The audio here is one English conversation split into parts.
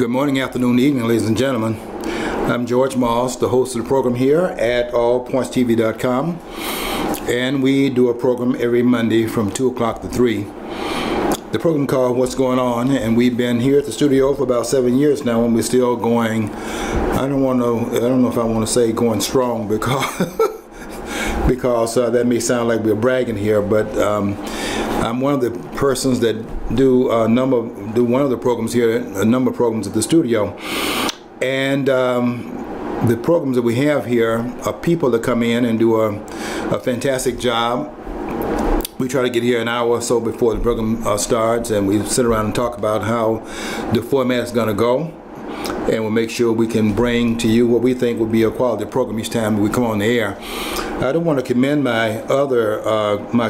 Good morning, afternoon, evening, ladies and gentlemen. I'm George Moss, the host of the program here at allpointstv.com, and we do a program every Monday from 2 o'clock to 3. The program called What's Going On, and we've been here at the studio for about 7 years now, and we're still going. I don't know if I want to say going strong because that may sound like we're bragging here, but I'm one of the persons that do one of the programs here, a number of programs at the studio, and the programs that we have here are people that come in and do a fantastic job. We try to get here an hour or so before the program starts, and we sit around and talk about how the format is going to go, and we'll make sure we can bring to you what we think will be a quality program each time we come on the air. I don't want to commend my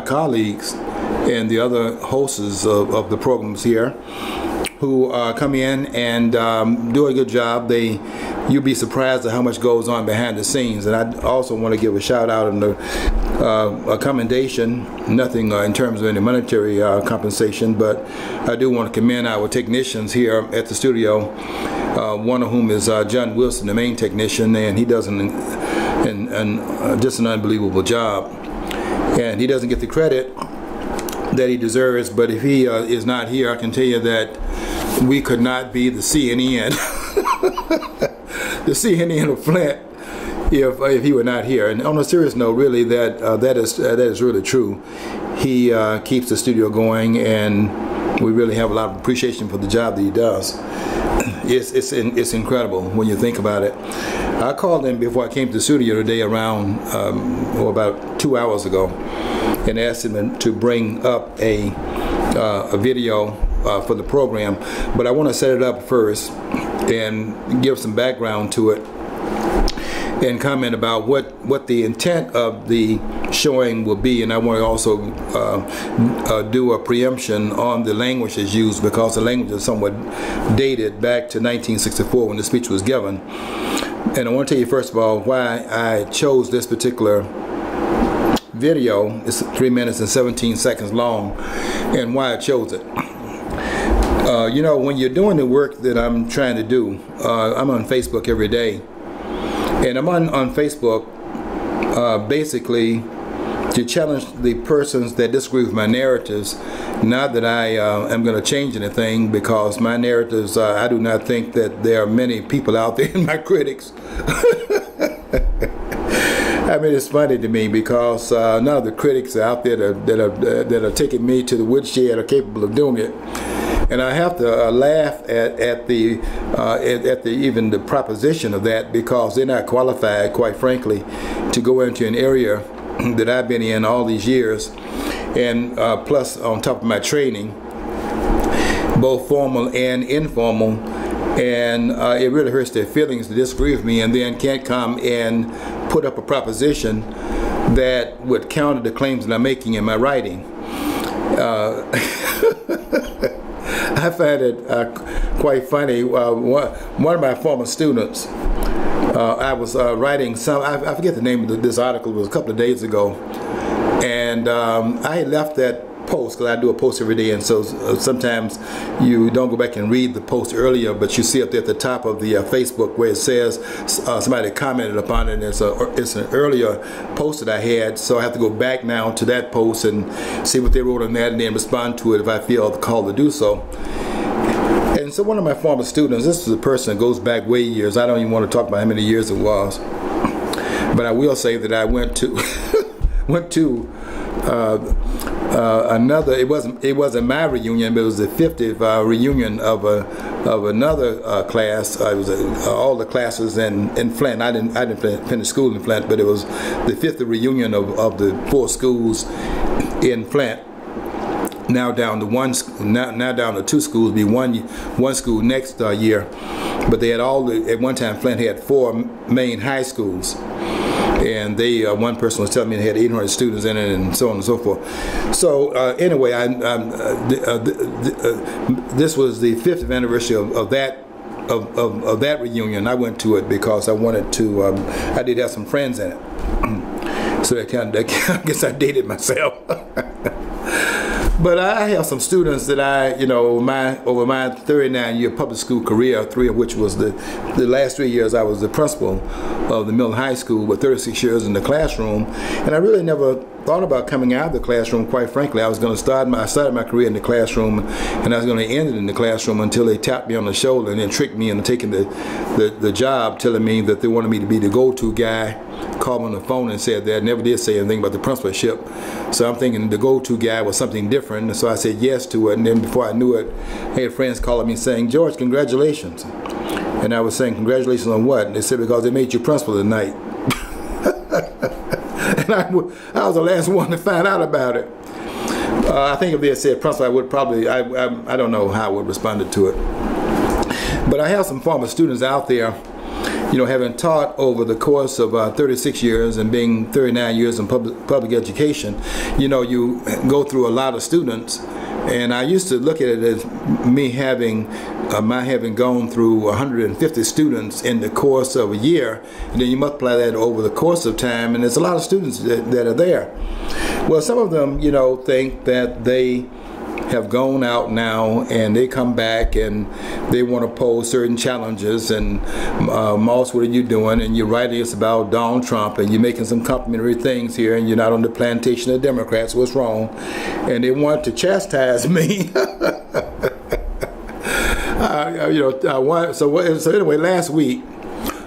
colleagues and the other hosts of the programs here who come in and do a good job. You'll be surprised at how much goes on behind the scenes. And I also want to give a shout out and a commendation, nothing in terms of any monetary compensation, but I do want to commend our technicians here at the studio, one of whom is John Wilson, the main technician, and he does just an unbelievable job. And he doesn't get the credit that he deserves, but if he is not here, I can tell you that we could not be the CNN, the CNN of Flint, if he were not here. And on a serious note, really, that is really true. He keeps the studio going, and we really have a lot of appreciation for the job that he does. It's incredible when you think about it. I called him before I came to the studio today around about 2 hours ago, and asked him to bring up a video for the program. But I want to set it up first and give some background to it and comment about what the intent of the showing will be. And I want to also do a preemption on the language that's used, because the language is somewhat dated back to 1964 when the speech was given. And I want to tell you first of all why I chose this particular video. It's 3 minutes and 17 seconds long, and why I chose it. When you're doing the work that I'm trying to do, I'm on Facebook every day, and I'm on Facebook basically to challenge the persons that disagree with my narratives. Not that I am going to change anything, because my narratives, I do not think that there are many people out there, my critics. I mean, it's funny to me because none of the critics out there that are taking me to the woodshed are capable of doing it, and I have to laugh at the even the proposition of that, because they're not qualified, quite frankly, to go into an area that I've been in all these years, and plus on top of my training, both formal and informal. And it really hurts their feelings to disagree with me, and then can't come and put up a proposition that would counter the claims that I'm making in my writing. I find it quite funny. One of my former students, I was writing I forget the name of this article, it was a couple of days ago, and I had left that post, because I do a post every day, and so sometimes you don't go back and read the post earlier, but you see up there at the top of the Facebook where it says somebody commented upon it, and it's an earlier post that I had, so I have to go back now to that post and see what they wrote on that, and then respond to it if I feel called to do so. And so one of my former students, this is a person that goes back way years, I don't even want to talk about how many years it was, but I will say that I went to another. It wasn't my reunion, but it was the 50th reunion of another class. It was all the classes in Flint. I didn't finish school in Flint, but it was the 50th reunion of the 4 schools in Flint. Now down to 2 schools. Be one school next year, but they had at one time Flint had 4 main high schools. And one person was telling me they had 800 students in it, and so on and so forth. So anyway, this was the 50th anniversary of that reunion. I went to it because I wanted to. I did have some friends in it, so I guess I dated myself. But I have some students that over my 39-year public school career, 3 of which was the last 3 years I was the principal of the Milton High School, with 36 years in the classroom, and I really never thought about coming out of the classroom. Quite frankly, I was going to I started my career in the classroom, and I was going to end it in the classroom until they tapped me on the shoulder and then tricked me into taking the job, telling me that they wanted me to be the go-to guy. Called me on the phone and said that. Never did say anything about the principalship. So I'm thinking the go-to guy was something different, and so I said yes to it. And then before I knew it, I had friends calling me saying, "George, congratulations." And I was saying, "Congratulations on what?" And they said, "Because they made you principal tonight." And I was the last one to find out about it. I think if they had said principal, I would probably, I don't know how I would have responded to it. But I have some former students out there, having taught over the course of 36 years and being 39 years in public education, you go through a lot of students. And I used to look at it as me having gone through 150 students in the course of a year, and then you multiply that over the course of time, and there's a lot of students that are there. Well, some of them, think that they have gone out now and they come back and they want to pose certain challenges, and Moss, what are you doing? And you're writing us about Donald Trump, and you're making some complimentary things here, and you're not on the plantation of Democrats. What's wrong? And they want to chastise me. So anyway, last week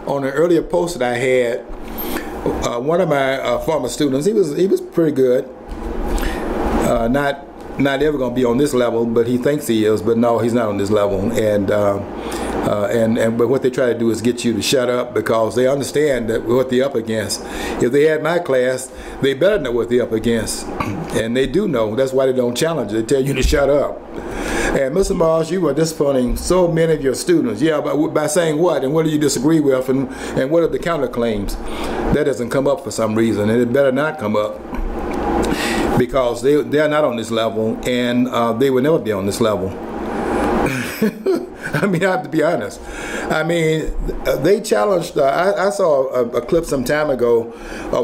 on an earlier post that I had, one of my former students, he was pretty good. Not ever going to be on this level, but he thinks he is. But no, he's not on this level. But what they try to do is get you to shut up, because they understand that what they're up against. If they had my class, they better know what they're up against, and they do know. That's why they don't challenge it. They tell you to shut up. And Mr. Moss, you are disappointing so many of your students. Yeah, but by saying what, and what do you disagree with, and what are the counterclaims? That doesn't come up for some reason, and it better not come up, because they're not on this level, and they will never be on this level. I mean, I have to be honest. I mean, they challenged, I saw a clip some time ago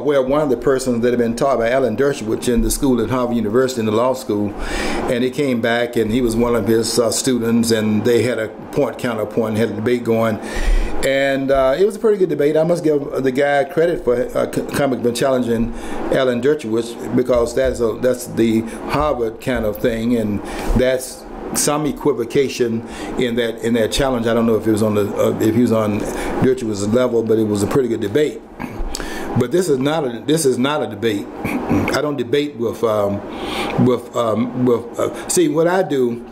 where one of the persons that had been taught by Alan Dershowitz in the school at Harvard University in the law school, and he came back and he was one of his students, and they had a counterpoint, had a debate going. And it was a pretty good debate. I must give the guy credit for coming and challenging Alan Dershowitz, because that's the Harvard kind of thing, and that's some equivocation in that challenge. I don't know if it was on Dershowitz level, but it was a pretty good debate. But this is not a debate. I don't debate with. See, what I do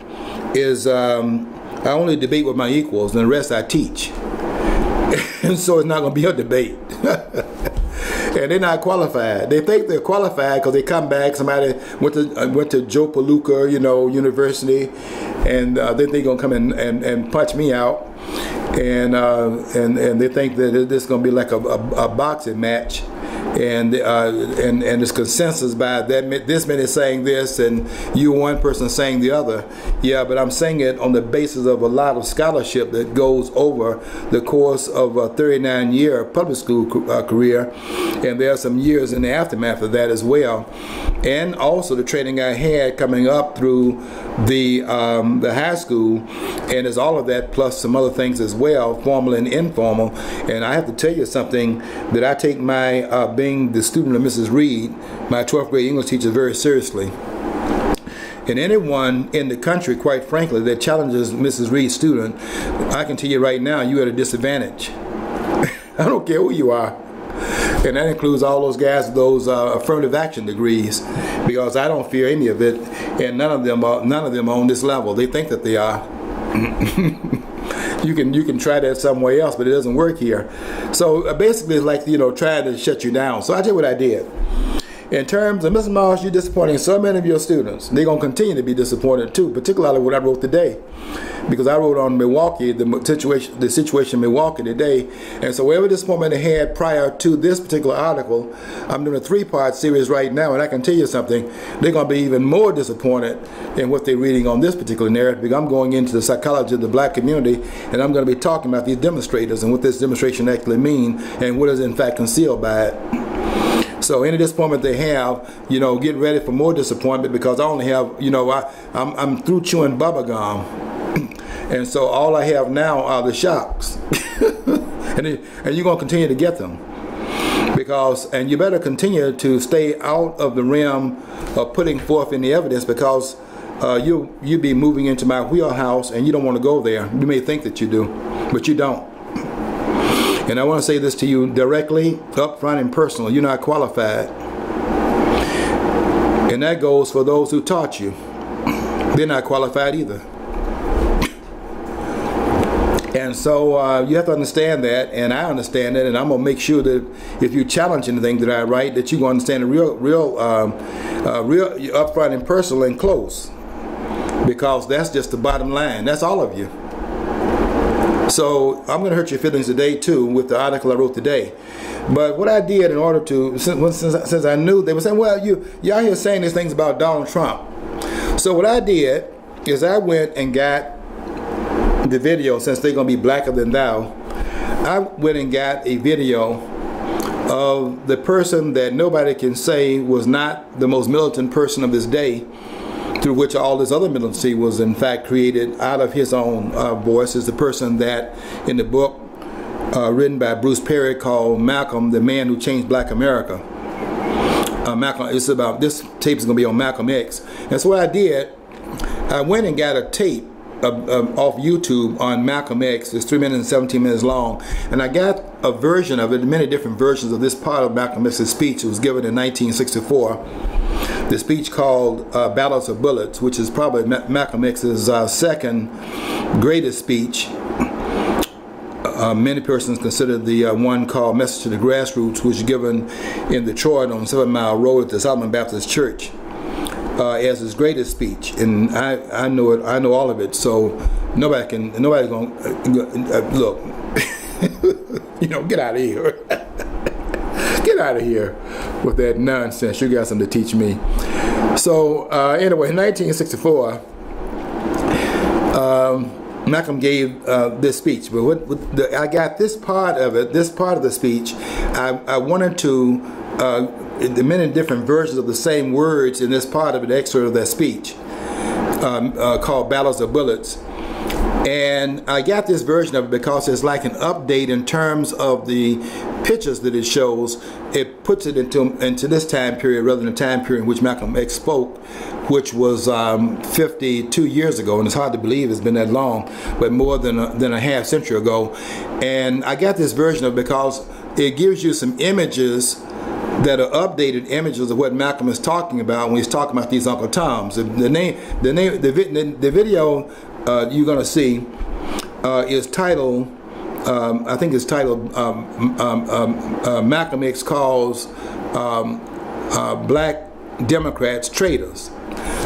is I only debate with my equals, and the rest I teach. And so it's not going to be a debate. And they're not qualified. They think they're qualified because they come back. Somebody went to Joe Palooka, University, and they think they're going to come in and punch me out. And they think that this is going to be like a boxing match. And there's consensus by this many saying this, and you one person saying the other. Yeah, but I'm saying it on the basis of a lot of scholarship that goes over the course of a 39-year public school career, and there are some years in the aftermath of that as well, and also the training I had coming up through the high school, and there's all of that plus some other things as well, formal and informal. And I have to tell you something, that I take my being the student of Mrs. Reed, my 12th grade English teacher, very seriously. And anyone in the country, quite frankly, that challenges Mrs. Reed's student, I can tell you right now, you're at a disadvantage. I don't care who you are. And that includes all those guys with those affirmative action degrees, because I don't fear any of it, and none of them are on this level. They think that they are. You can try that somewhere else, but it doesn't work here. So basically, it's like trying to shut you down. So I tell you what I did. In terms of Mr. Moss, you're disappointing so many of your students. They're going to continue to be disappointed too, particularly what I wrote today, because I wrote on Milwaukee, the situation in Milwaukee today. And so whatever disappointment they had prior to this particular article, I'm doing a 3-part series right now, and I can tell you something, they're going to be even more disappointed in what they're reading on this particular narrative, because I'm going into the psychology of the black community, and I'm going to be talking about these demonstrators and what this demonstration actually means, and what is in fact concealed by it. So any disappointment they have, get ready for more disappointment, because I only have, I'm through chewing bubble gum. And so all I have now are the shocks. and you're going to continue to get them. And you better continue to stay out of the realm of putting forth any evidence, because you'll be moving into my wheelhouse, and you don't want to go there. You may think that you do, but you don't. And I want to say this to you directly, up front, and personal. You're not qualified. And that goes for those who taught you. They're not qualified either. And so you have to understand that, and I understand that, and I'm going to make sure that if you challenge anything that I write, that you're going to understand it real up front and personal and close. Because that's just the bottom line. That's all of you. So I'm going to hurt your feelings today too with the article I wrote today. But what I did in order to, since I knew, they were saying, well, you're out here saying these things about Donald Trump. So what I did is I went and got the video, since they're going to be blacker than thou. I went and got a video of the person that nobody can say was not the most militant person of his day, through which all this other militancy was in fact created out of his own voice, is the person that in the book written by Bruce Perry called Malcolm, the Man Who Changed Black America. Malcolm, it's about, this tape is going to be on Malcolm X. And so what I did, I went and got a tape off YouTube on Malcolm X. It's 3 minutes and 17 minutes long, and I got a version of it, many different versions of this part of Malcolm X's speech. It was given in 1964. The speech called Battles of Bullets, which is probably Malcolm X's second greatest speech. Many persons consider the one called Message to the Grassroots, which was given in Detroit on 7 Mile Road at the Solomon Baptist Church, as his greatest speech. And I know it. I know all of it. So nobody's gonna look. Get out of here. Get out of here with that nonsense. You got something to teach me. So anyway, in 1964, Malcolm gave this speech. But I got this part of it, this part of the speech. I wanted to, the many different versions of the same words in this part of an excerpt of that speech called Battles of Bullets. And I got this version of it because it's like an update in terms of the pictures that it shows. It puts it into this time period rather than the time period in which Malcolm X spoke, which was 52 years ago. And it's hard to believe it's been that long, but more than a half century ago. And I got this version of it because it gives you some images that are updated images of what Malcolm is talking about when he's talking about these Uncle Toms. The video you're going to see is titled, I think it's titled Malcolm X Calls Black Democrats Traitors.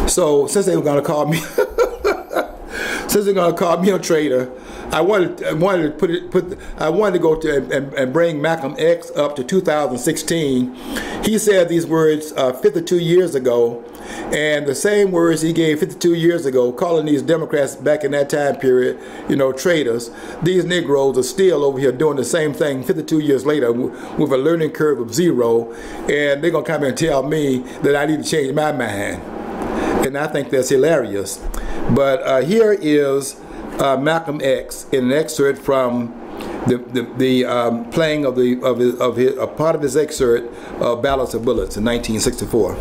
So since they were going to call me, a traitor, I wanted to go to and bring Malcolm X up to 2016. He said these words 52 years ago, and the same words he gave 52 years ago, calling these Democrats back in that time period, traitors. These Negroes are still over here doing the same thing 52 years later with a learning curve of 0, and they're gonna come and tell me that I need to change my mind, and I think that's hilarious. But here is Malcolm X in an excerpt from the playing of a part of his excerpt of Battles of Bullets in 1964.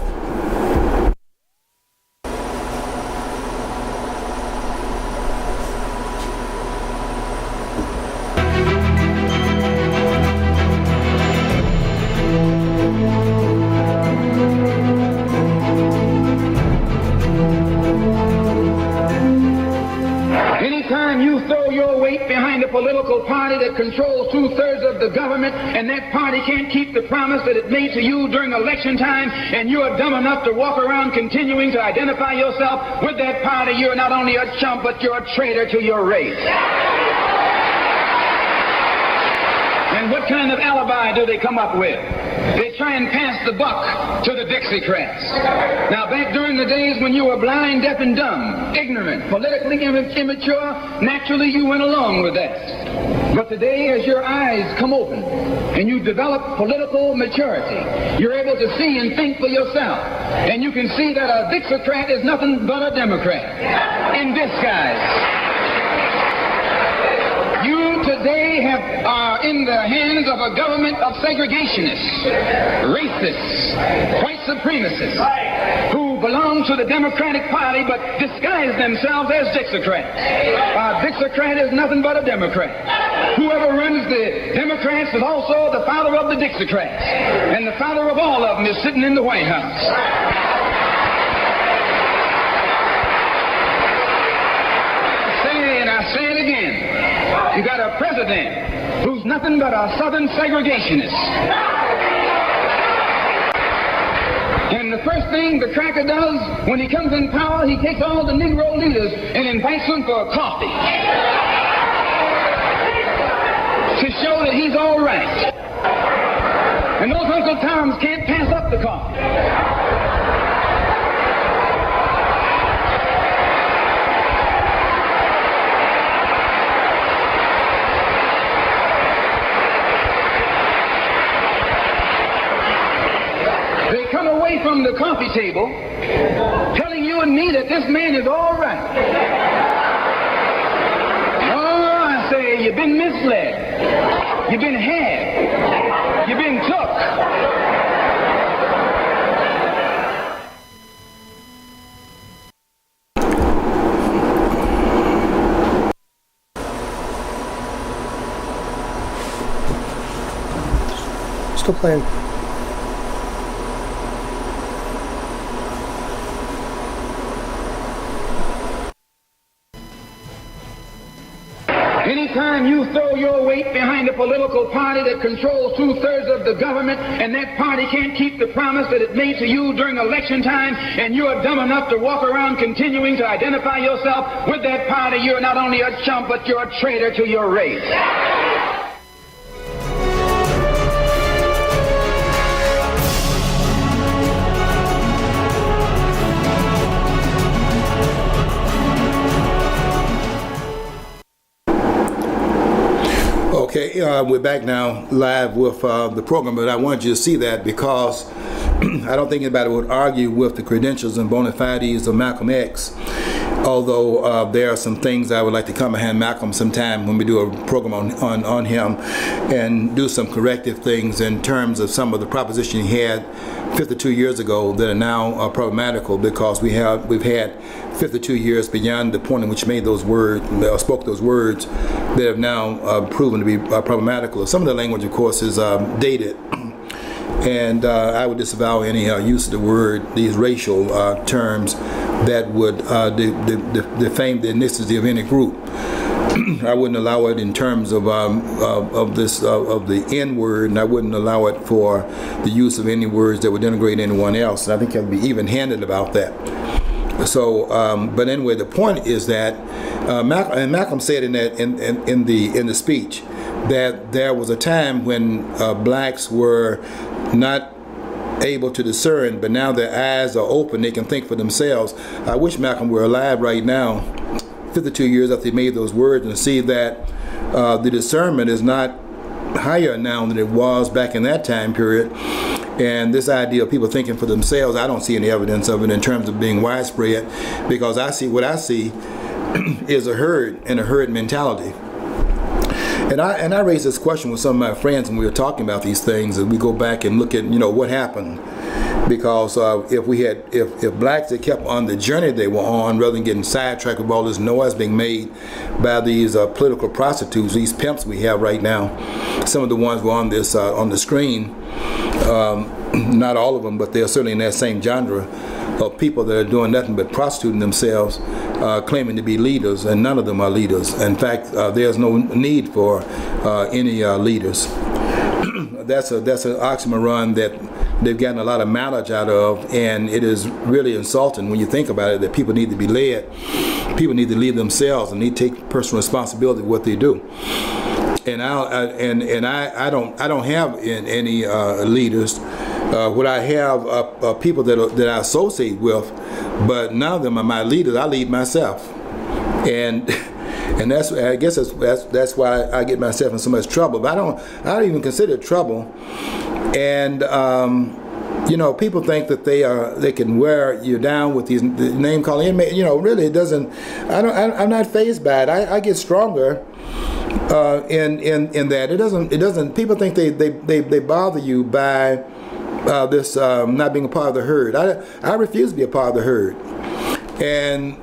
Controls 2/3 of the government, and that party can't keep the promise that it made to you during election time, and you are dumb enough to walk around continuing to identify yourself with that party, you're not only a chump, but you're a traitor to your race. And what kind of alibi do they come up with? They try and pass the buck to the Dixiecrats. Now, back during the days when you were blind, deaf, and dumb, ignorant, politically immature, naturally you went along with that. But today, as your eyes come open and you develop political maturity, you're able to see and think for yourself. And you can see that a Dixiecrat is nothing but a Democrat in disguise. You today are in the hands of a government of segregationists, racists, white supremacists, who belong to the Democratic Party but disguise themselves as Dixiecrats. A Dixiecrat is nothing but a Democrat. Whoever runs the Democrats is also the father of the Dixiecrats. And the father of all of them is sitting in the White House. I say it again. You got a president who's nothing but a Southern segregationist. And the first thing the cracker does when he comes in power, he takes all the Negro leaders and invites them for coffee to show that he's all right. And those Uncle Toms can't pass up the coffee. Come away from the coffee table telling you and me that this man is all right. Oh, I say, you've been misled. You've been had. You've been took. Still playing. Anytime you throw your weight behind a political party that controls 2/3 of the government, and that party can't keep the promise that it made to you during election time, and you're dumb enough to walk around continuing to identify yourself with that party, you're not only a chump, but you're a traitor to your race. Okay, we're back now live with the program, but I wanted you to see that because I don't think anybody would argue with the credentials and bona fides of Malcolm X, although there are some things I would like to come behind Malcolm sometime when we do a program on him and do some corrective things in terms of some of the proposition he had 52 years ago that are now problematical because we've had 52 years beyond the point in which made those words, spoke those words that have now proven to be problematical. Some of the language, of course, is dated, and I would disavow any use of the word, these racial terms that would defame the ethnicity of any group. I wouldn't allow it in terms of the N word, and I wouldn't allow it for the use of any words that would denigrate anyone else. And I think I'd be even-handed about that. So, but anyway, the point is that Malcolm said in the speech that there was a time when blacks were not able to discern, but now their eyes are open; they can think for themselves. I wish Malcolm were alive right now, 52 years after he made those words, and see that the discernment is not higher now than it was back in that time period. And this idea of people thinking for themselves, I don't see any evidence of it in terms of being widespread, because what I see is a herd and a herd mentality. And I raised this question with some of my friends when we were talking about these things, and we go back and look at what happened. Because if blacks had kept on the journey they were on, rather than getting sidetracked with all this noise being made by these political prostitutes, these pimps we have right now, some of the ones were on this on the screen, not all of them, but they're certainly in that same genre of people that are doing nothing but prostituting themselves, claiming to be leaders, and none of them are leaders. In fact, there's no need for any leaders. That's an oxymoron that they've gotten a lot of mileage out of, and it is really insulting when you think about it, that people need to be led. People need to lead themselves and need to take personal responsibility for what they do. and I don't have any leaders. What I have are people that I associate with, but none of them are my leaders. I lead myself, and I guess that's why I get myself in so much trouble. But I don't even consider it trouble. And people think that they can wear you down with these name calling inmates. Really, it doesn't. I'm not fazed by it. I get stronger in that. It doesn't. People think they bother you by this not being a part of the herd. I refuse to be a part of the herd, and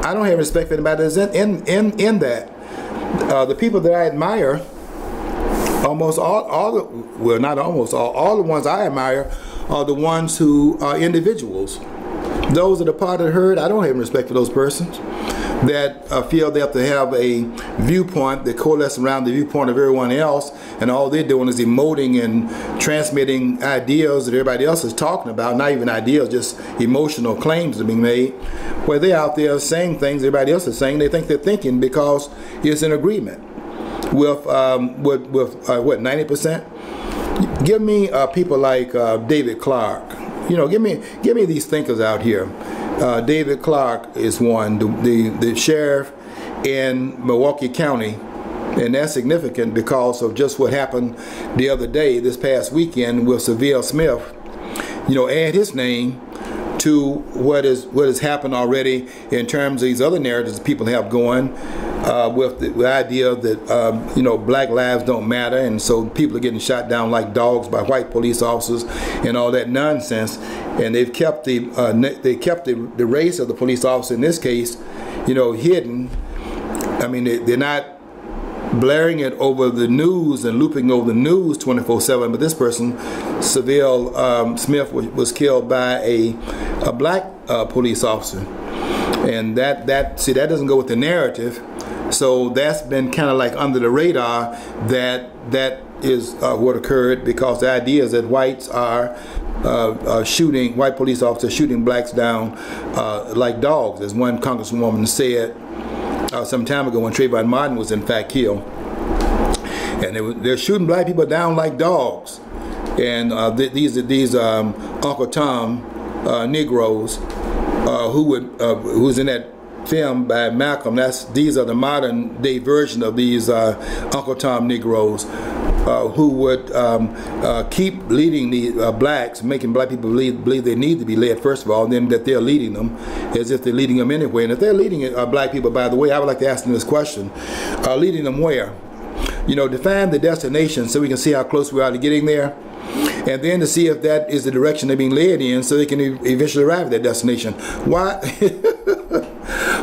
I don't have respect for anybody that's in that. The people that I admire, almost not almost all the ones I admire are the ones who are individuals. Those that are part of the herd, I don't have respect for those persons that feel they have to have a viewpoint that coalesces around the viewpoint of everyone else, and all they're doing is emoting and transmitting ideas that everybody else is talking about, not even ideas, just emotional claims that are being made, where they're out there saying things everybody else is saying. They think they're thinking because it's in agreement with what, 90%? Give me people like David Clark. Give me these thinkers out here. David Clark is one, the sheriff in Milwaukee County, and that's significant because of just what happened the other day, this past weekend, with Seville Smith. Add his name to what has happened already in terms of these other narratives that people have going with the idea that black lives don't matter, and so people are getting shot down like dogs by white police officers and all that nonsense. And they've kept the race of the police officer in this case, hidden. I mean, they're not blaring it over the news and looping over the news 24/7. But this person, Seville Smith, was killed by a black police officer, and that doesn't go with the narrative. So that's been kind of like under the radar. That is what occurred, because the idea is that whites are white police officers shooting blacks down like dogs, as one congresswoman said some time ago when Trayvon Martin was in fact killed. And they're shooting black people down like dogs. And these Uncle Tom Negroes who's in that film by Malcolm. These are the modern day version of these Uncle Tom Negroes who would keep leading the blacks, making black people believe they need to be led first of all, and then that they're leading them as if they're leading them anyway. And if they're leading black people, by the way, I would like to ask them this question: leading them where? Define the destination so we can see how close we are to getting there, and then to see if that is the direction they're being led in, so they can eventually arrive at that destination.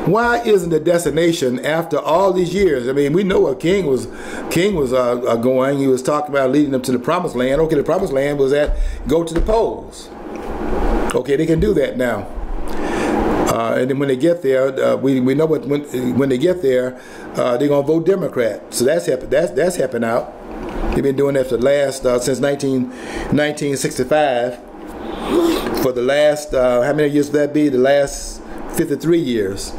Why isn't the destination after all these years? I mean, we know what King was going. He was talking about leading them to the promised land. Okay, the promised land was go to the polls. Okay, they can do that now. And then when they get there, we know when they get there, they're gonna vote Democrat. So that's happened out. They've been doing that for the last since 1965. For the last how many years would that be? The last 53 years.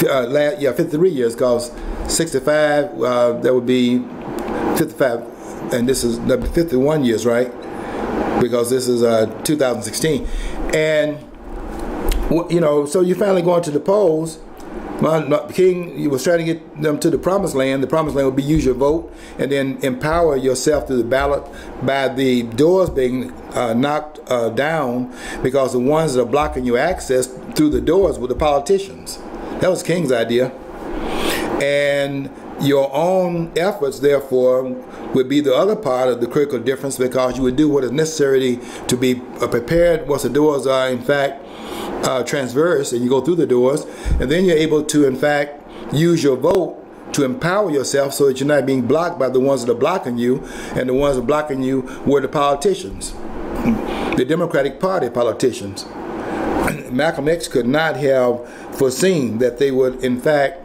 53 years, because 65, that would be 55, and this is 51 years, right? Because this is 2016. And, so you're finally going to the polls. King was trying to get them to the promised land. The promised land would be use your vote and then empower yourself through the ballot by the doors being knocked down, because the ones that are blocking your access through the doors were the politicians. That was King's idea. And your own efforts, therefore, would be the other part of the critical difference, because you would do what is necessary to be prepared once the doors are, in fact, transverse, and you go through the doors, and then you're able to, in fact, use your vote to empower yourself so that you're not being blocked by the ones that are blocking you, and the ones that are blocking you were the politicians, the Democratic Party politicians. Malcolm X could not have foreseen that they would, in fact,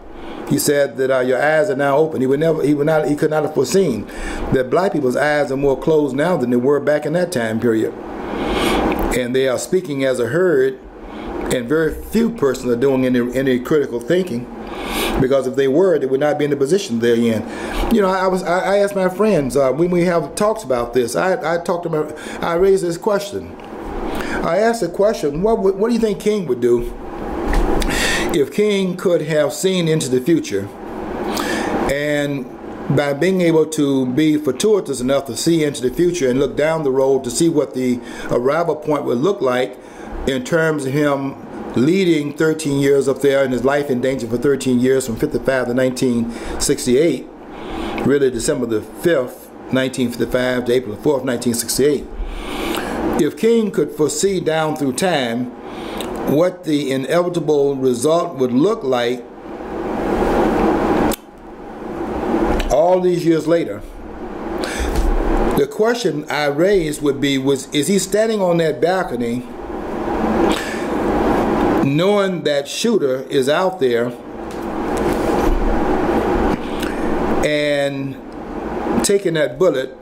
he said that your eyes are now open. He could not have foreseen that black people's eyes are more closed now than they were back in that time period. And they are speaking as a herd, and very few persons are doing any critical thinking. because if they were, they would not be in the position they're in. You know, I asked my friends when we have talks about this. I raised this question. I asked the question: what do you think King would do if King could have seen into the future, and by being able to be fortuitous enough to see into the future and look down the road to see what the arrival point would look like in terms of him leading 13 years up there and his life in danger for 13 years from 55 to 1968, really December the 5th, 1955 to April the 4th, 1968. If King could foresee down through time what the inevitable result would look like all these years later, the question I raised would be, is he standing on that balcony knowing that shooter is out there and taking that bullet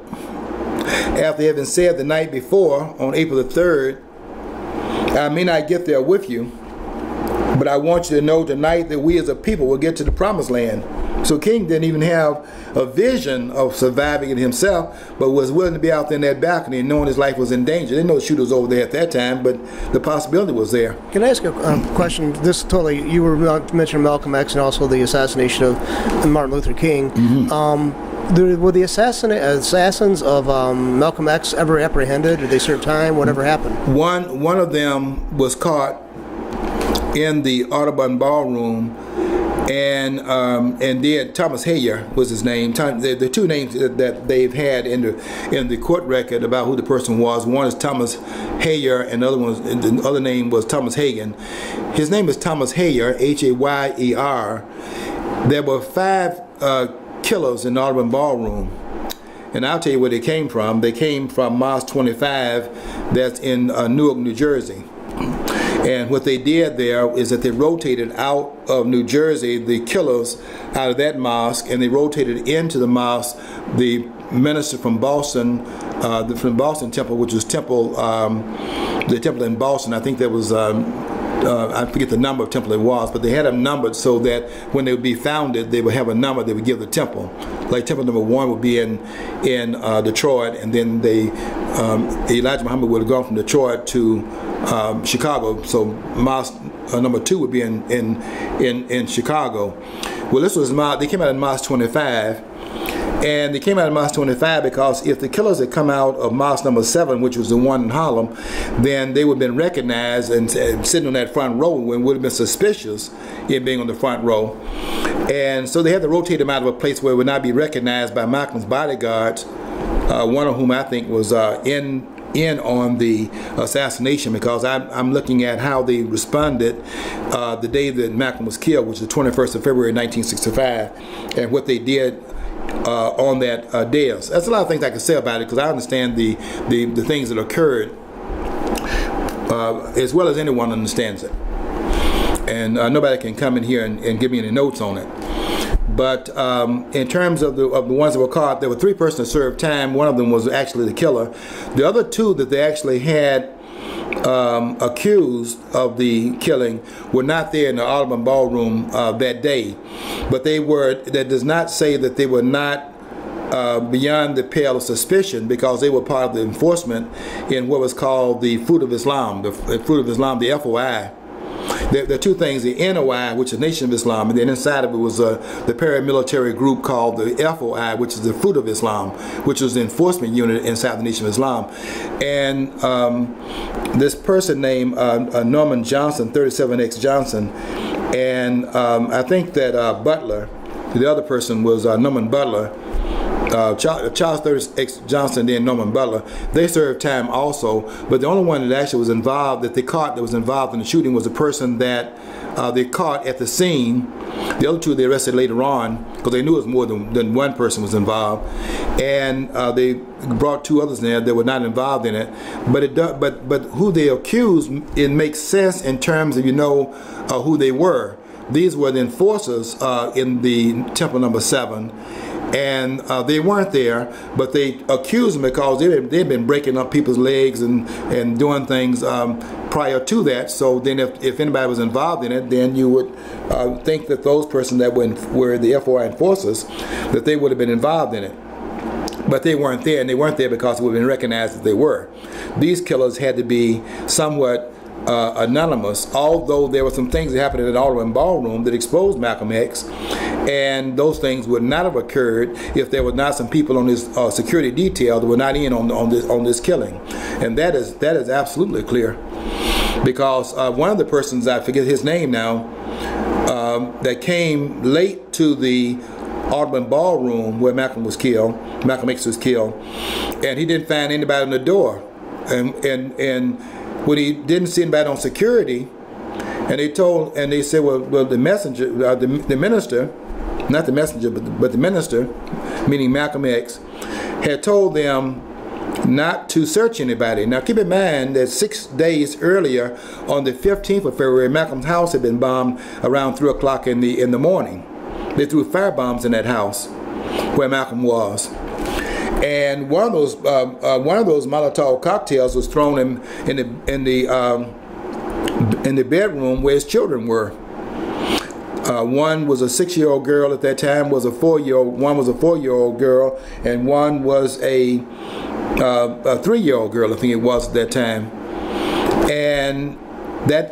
after having said the night before, on April the 3rd, I may not get there with you, but I want you to know tonight that we as a people will get to the promised land. So King didn't even have a vision of surviving it himself, but was willing to be out there in that balcony and knowing his life was in danger. They didn't know the shooter was over there at that time, but the possibility was there. Can I ask a question? This totally, you were mentioning Malcolm X and also the assassination of Martin Luther King. Mm-hmm. Were the assassins of Malcolm X ever apprehended? Did they serve time? Whatever happened? One of them was caught in the Audubon Ballroom, and then Thomas Heyer was his name. The two names that they've had in the court record about who the person was. One is Thomas Heyer, and the other name was Thomas Hagen. His name is Thomas Heyer, H-A-Y-E-R. There were 5 killers in the Audubon Ballroom, and I'll tell you where they came from. They came from Mosque 25, that's in Newark, New Jersey. And what they did there is that they rotated out of New Jersey the killers out of that mosque, and they rotated into the mosque the minister from Boston, from Boston Temple, which was the temple in Boston. I think that was I forget the number of temple it was, but they had them numbered so that when they would be founded, they would have a number they would give the temple. Like temple number 1 would be in Detroit, and then Elijah Muhammad would have gone from Detroit to Chicago. So mosque number 2 would be in Chicago. Well, they came out in Mosque 25. And they came out of Mosque 25 because if the killers had come out of Mosque number 7, which was the one in Harlem, then they would have been recognized and sitting on that front row, when would have been suspicious in being on the front row. And so they had to rotate them out of a place where it would not be recognized by Malcolm's bodyguards, one of whom I think was in on the assassination, because I'm looking at how they responded the day that Malcolm was killed, which is the 21st of February 1965, and what they did on that day. That's a lot of things I can say about it, because I understand the things that occurred as well as anyone understands it. And nobody can come in here and give me any notes on it. But in terms of the ones that were caught, there were 3 persons that served time. One of them was actually the killer. The other 2 that they actually had accused of the killing were not there in the Audubon Ballroom that day, but they were. That does not say that they were not beyond the pale of suspicion, because they were part of the enforcement in what was called the Fruit of Islam, the FOI. There are 2 things: the NOI, which is Nation of Islam, and then inside of it was the paramilitary group called the FOI, which is the Fruit of Islam, which was the enforcement unit inside the Nation of Islam. And this person named Norman Johnson, 37X Johnson, and I think that Butler, the other person was Norman Butler, Charles 36 Johnson, then Norman Butler, they served time also, but the only one that actually was involved, that they caught, that was involved in the shooting, was the person that they caught at the scene. The other 2 they arrested later on, because they knew it was more than one person was involved, and they brought 2 others in there that were not involved in it. But who they accused, it makes sense in terms of who they were. These were the enforcers in the temple number 7. and they weren't there, but they accused them because they'd been breaking up people's legs and doing things prior to that. So then if anybody was involved in it, then you would think that those persons that were the FOI enforcers, that they would have been involved in it. But they weren't there, and they weren't there because it would have been recognized that they were. These killers had to be somewhat anonymous, although there were some things that happened in the Audubon Ballroom that exposed Malcolm X, and those things would not have occurred if there were not some people on this security detail that were not in on this killing, and that is absolutely clear, because one of the persons, I forget his name now, that came late to the Audubon Ballroom where Malcolm X was killed, and he didn't find anybody on the door, and when he didn't see anybody on security, and they said, well, the messenger, the minister, not the messenger, but the minister, meaning Malcolm X, had told them not to search anybody. Now keep in mind that 6 days earlier, on the 15th of February, Malcolm's house had been bombed around 3 o'clock in the morning. They threw firebombs in that house where Malcolm was. And one of those Molotov cocktails was thrown in the bedroom where his children were. One was a 6-year-old girl at that time. One was a 4-year-old girl, and one was a 3-year-old girl, I think it was at that time. And if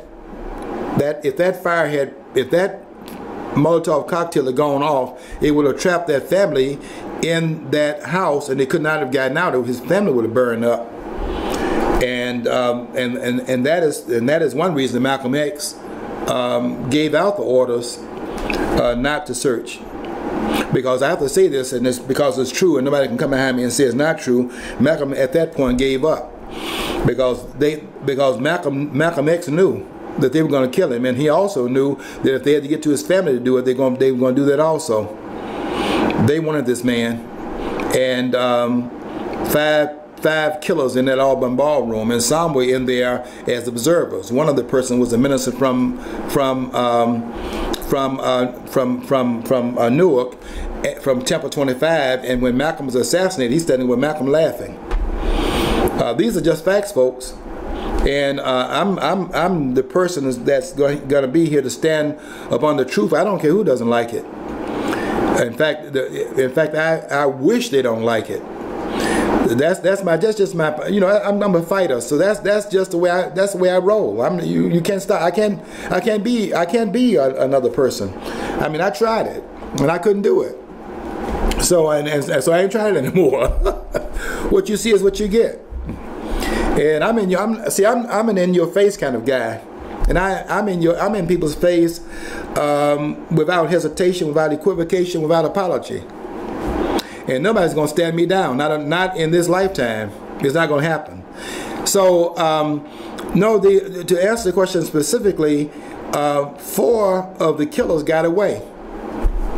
that Molotov cocktail had gone off, it would have trapped that family in that house, and they could not have gotten out. His family would have burned up, and that is one reason Malcolm X gave out the orders not to search. Because I have to say this, and it's because it's true, and nobody can come behind me and say it's not true. Malcolm at that point gave up because Malcolm X knew that they were going to kill him, and he also knew that if they had to get to his family to do it, they were going to do that also. They wanted this man, and five killers in that Audubon Ballroom, and some were in there as observers. One of the person was a minister from Newark, from Temple 25, and when Malcolm was assassinated, he's standing with Malcolm laughing. These are just facts, folks. And I'm the person that's going to be here to stand upon the truth. I don't care who doesn't like it. In fact, I wish they don't like it. That's just my. I'm a fighter, so that's just the way I roll. You can't stop. I can't be another person. I mean, I tried it and I couldn't do it. So so I ain't trying it anymore. What you see is what you get. And I'm an in your face kind of guy, and I'm in people's face without hesitation, without equivocation, without apology. And nobody's gonna stand me down. Not in this lifetime. It's not gonna happen. So to answer the question specifically, 4 of the killers got away.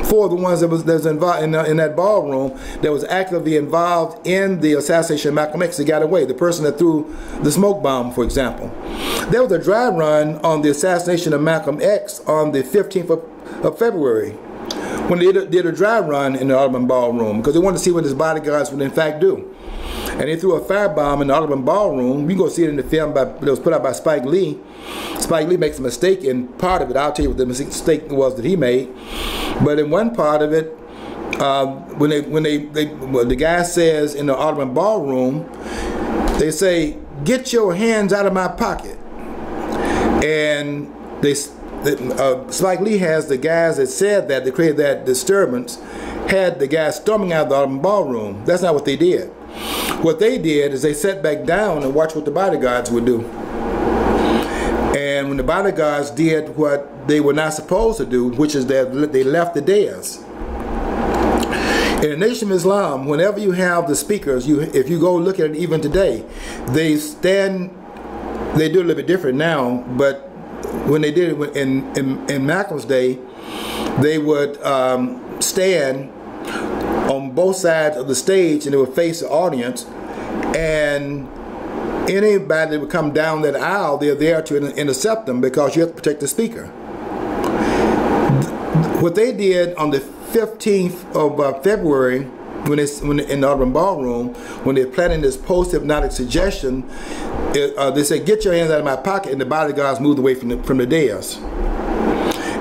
4 of the ones that was involved in that ballroom that was actively involved in the assassination of Malcolm X, they got away. The person that threw the smoke bomb, for example. There was a dry run on the assassination of Malcolm X on the 15th of February, when they did a dry run in the Audubon Ballroom, because they wanted to see what his bodyguards would in fact do. And they threw a firebomb in the Audubon Ballroom. You can go see it in the film that was put out by Spike Lee. Spike Lee makes a mistake in part of it. I'll tell you what the mistake was that he made. But in one part of it, when the guy says in the Audubon Ballroom, they say, "Get your hands out of my pocket," and Spike Lee has the guys that said that, that created that disturbance, had the guys storming out of the Audubon Ballroom. That's not what they did. What they did is they sat back down and watched what the bodyguards would do. And when the bodyguards did what they were not supposed to do, which is that they left the dais. In the Nation of Islam, whenever you have the speakers, if you go look at it even today, they do a little bit different now, but when they did it in Malcolm's day, they would stand on both sides of the stage, and they would face the audience, and anybody that would come down that aisle, they're there to intercept them, because you have to protect the speaker. What they did on the 15th of February, when in the Audubon Ballroom, when they're planning this post-hypnotic suggestion, they said, "Get your hands out of my pocket," and the bodyguards moved away from the dais.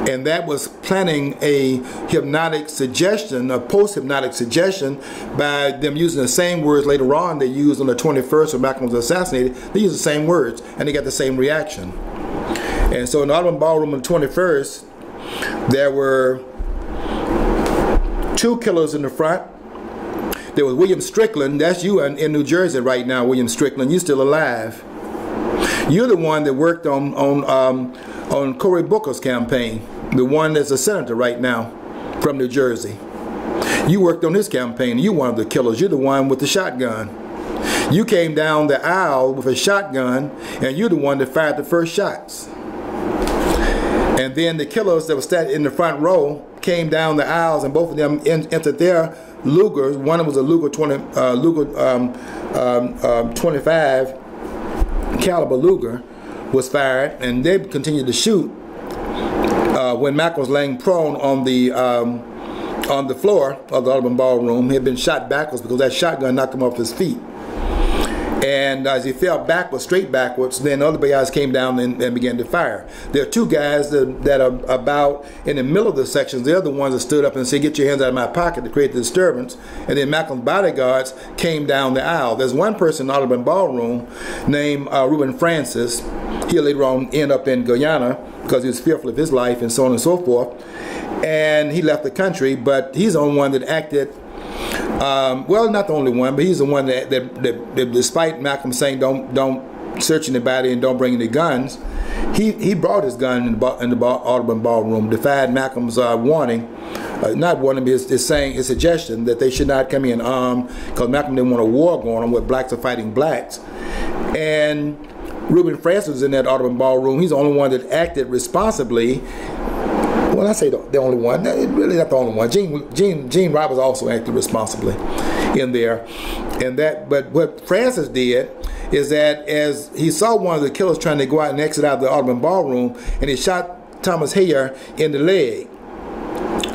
And that was planning a hypnotic suggestion, a post-hypnotic suggestion, by them using the same words later on they used on the 21st when Malcolm was assassinated. They used the same words, and they got the same reaction. And so in the Audubon Ballroom on the 21st, there were 2 killers in the front. There was William Strickland. That's you in New Jersey right now, William Strickland. You're still alive. You're the one that worked on Cory Booker's campaign, the one that's a senator right now from New Jersey. You worked on his campaign. You're one of the killers. You're the one with the shotgun. You came down the aisle with a shotgun, and you're the one that fired the first shots. And then the killers that were standing in the front row came down the aisles, and both of them entered their Lugers. One was a Luger 25 caliber Luger was fired, and they continued to shoot when Malcolm was laying prone on the floor of the Audubon Ballroom. He had been shot backwards because that shotgun knocked him off his feet. And as he fell backwards, straight backwards, then other guys came down and began to fire. There are 2 guys that are about in the middle of the sections. They're the ones that stood up and said, "Get your hands out of my pocket," to create the disturbance. And then Malcolm's bodyguards came down the aisle. There's one person in the Audubon Ballroom named Reuben Francis. He'll later on end up in Guyana because he was fearful of his life and so on and so forth. And he left the country, but he's the only one that acted. Well, not the only one, but he's the one that despite Malcolm saying don't search anybody and don't bring any guns, he brought his gun in the Audubon Ballroom, defied Malcolm's warning, not warning, but his suggestion that they should not come in armed because Malcolm didn't want a war going on where blacks are fighting blacks. And Reuben Francis was in that Audubon Ballroom. He's the only one that acted responsibly. Well, I say the only one. Really not the only one. Gene Roberts also acted responsibly in there. But what Francis did is that as he saw one of the killers trying to go out and exit out of the Audubon Ballroom, and he shot Thomas Heyer in the leg.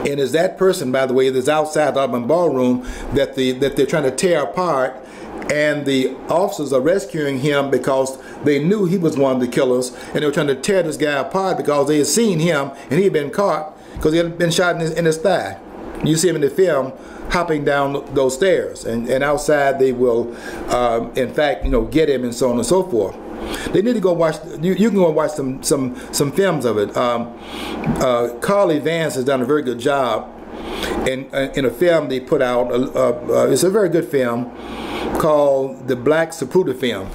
And it's that person, by the way, that's outside the Audubon Ballroom that they're trying to tear apart. And the officers are rescuing him because they knew he was one of the killers, and they were trying to tear this guy apart because they had seen him and he had been caught because he had been shot in his thigh. You see him in the film hopping down those stairs, and outside they will, in fact, get him and so on and so forth. They need to go watch. You can go watch some films of it. Carly Vance has done a very good job in a film they put out. It's a very good film called the Black Zapruder Film.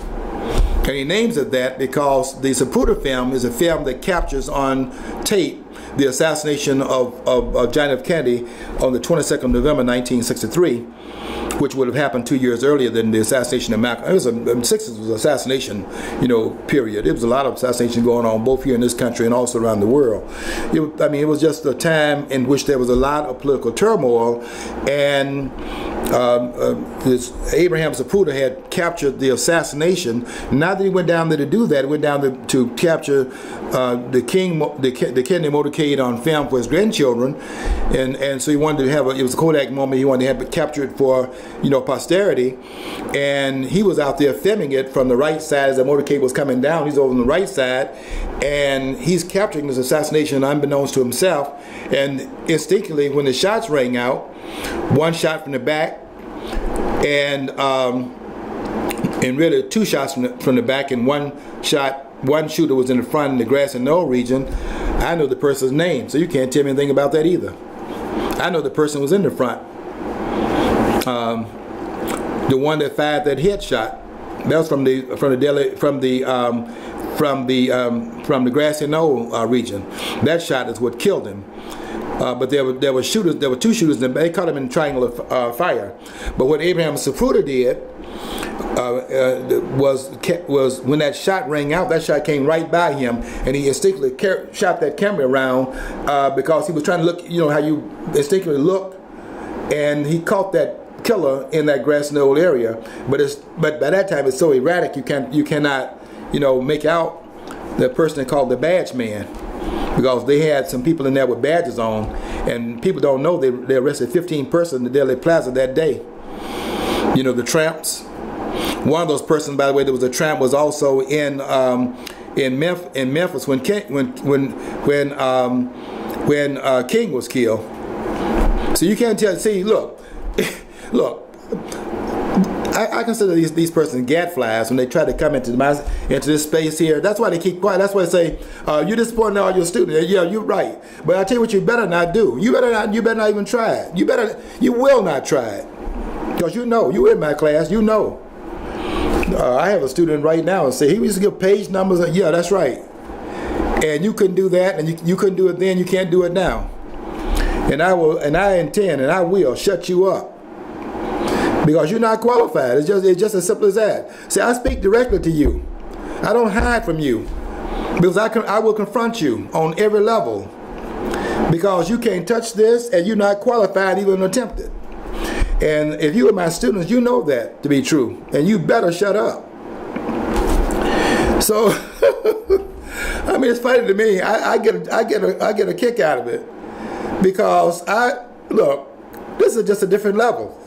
And he names it that because the Zapruder Film is a film that captures on tape the assassination of John F. Kennedy on the 22nd of November 1963, which would have happened 2 years earlier than the assassination of Malcolm. It was a 60s was assassination, period. There was a lot of assassination going on both here in this country and also around the world. It was just a time in which there was a lot of political turmoil, and Abraham Zapruder had captured the assassination. Not that he went down there to do that, he went down to capture the Kennedy motorcade on film for his grandchildren, and so he wanted to have it was a Kodak moment. He wanted to have it captured for posterity, and he was out there filming it from the right side as the motorcade was coming down. He's over on the right side, and he's capturing this assassination unbeknownst to himself. And instinctively, when the shots rang out, one shot from the back, and really 2 shots from the back, and one shooter was in the front in the Grass and Knoll region. I know the person's name, so you can't tell me anything about that either. I know the person was in the front. The one that fired that headshot, that was from the Grassy Knoll region. That shot is what killed him. But there were 2 shooters. They caught him in triangular fire. But what Abraham Zapruder did was when that shot rang out, that shot came right by him, and he instinctively shot that camera around because he was trying to look. How you instinctively look, and he caught that killer in that Grass Knoll area. But by that time it's so erratic you cannot make out the person they called the badge man. because they had some people in there with badges on, and people don't know they arrested 15 persons in the Dealey Plaza that day. You know, the tramps. One of those persons, by the way, that was a tramp, was also in Memphis when King was killed. So you can't tell. See, look. I consider these persons gadflies when they try to come into this space here. That's why they keep quiet. That's why they say you're disappointing all your students. Yeah, you're right. But I tell you what, you better not do. You better not even try it. You will not try it, because you know, you in my class. You know. I have a student right now and say he used to give page numbers. Yeah, that's right. And you couldn't do that, and you couldn't do it then. You can't do it now. And I will shut you up. Because you're not qualified. It's just as simple as that. See, I speak directly to you. I don't hide from you. Because I will confront you on every level. Because you can't touch this and you're not qualified even to attempt it. And if you are my students, you know that to be true. And you better shut up. So, I mean, it's funny to me. I get a kick out of it. Because this is just a different level.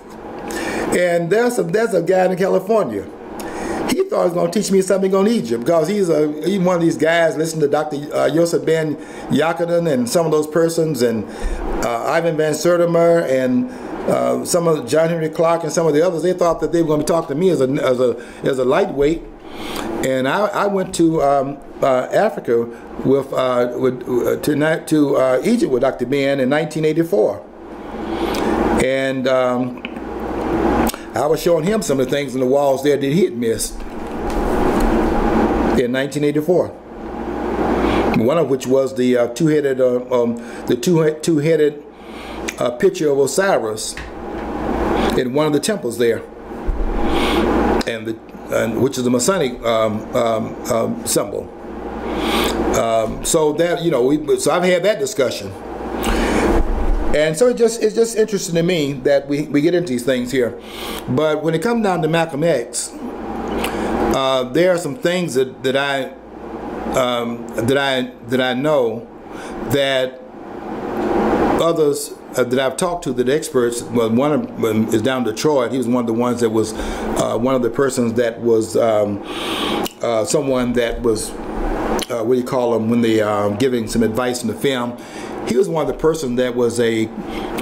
And there's a guy in California. He thought he was going to teach me something on Egypt, because he's one of these guys listening to Dr. Yosef Ben Yakadin and some of those persons, and Ivan Van Sertimer and some of John Henry Clark and some of the others. They thought that they were going to talk to me as a lightweight. And I went to Africa to Egypt with Dr. Ben in 1984, and I was showing him some of the things on the walls there that he had missed in 1984. One of which was the two-headed picture of Osiris in one of the temples there, and which is the Masonic symbol. So that, you know, so I've had that discussion. And so it's just interesting to me that we get into these things here. But when it comes down to Malcolm X, there are some things that I know that others that I've talked to, that experts. Well, one of them is down in Detroit. He was one of the ones that was one of the persons that was someone that was what do you call them when they giving some advice in the film. He was one of the persons that was a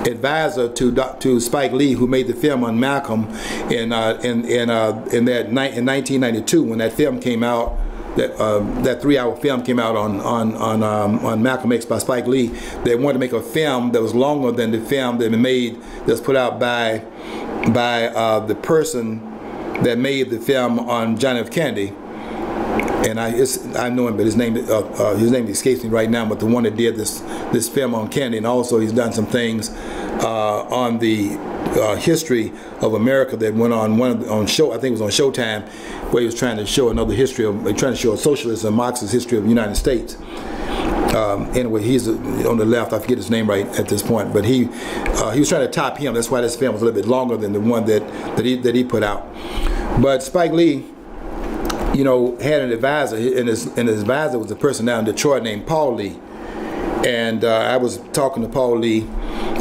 advisor to Spike Lee, who made the film on Malcolm in 1992 when that film came out. That 3-hour film came out on Malcolm X by Spike Lee. They wanted to make a film that was longer than the film that was put out by the person that made the film on John F. Kennedy. And I know him, but his name escapes me right now. But the one that did this film on Kennedy, and also he's done some things on the history of America that went on show. I think it was on Showtime, where he was trying to show another history trying to show a socialist and Marxist history of the United States. Anyway, he's on the left. I forget his name right at this point, but he was trying to top him. That's why this film was a little bit longer than the one that he put out. But Spike Lee, you know, had an advisor, and his advisor was a person down in Detroit named Paul Lee. And I was talking to Paul Lee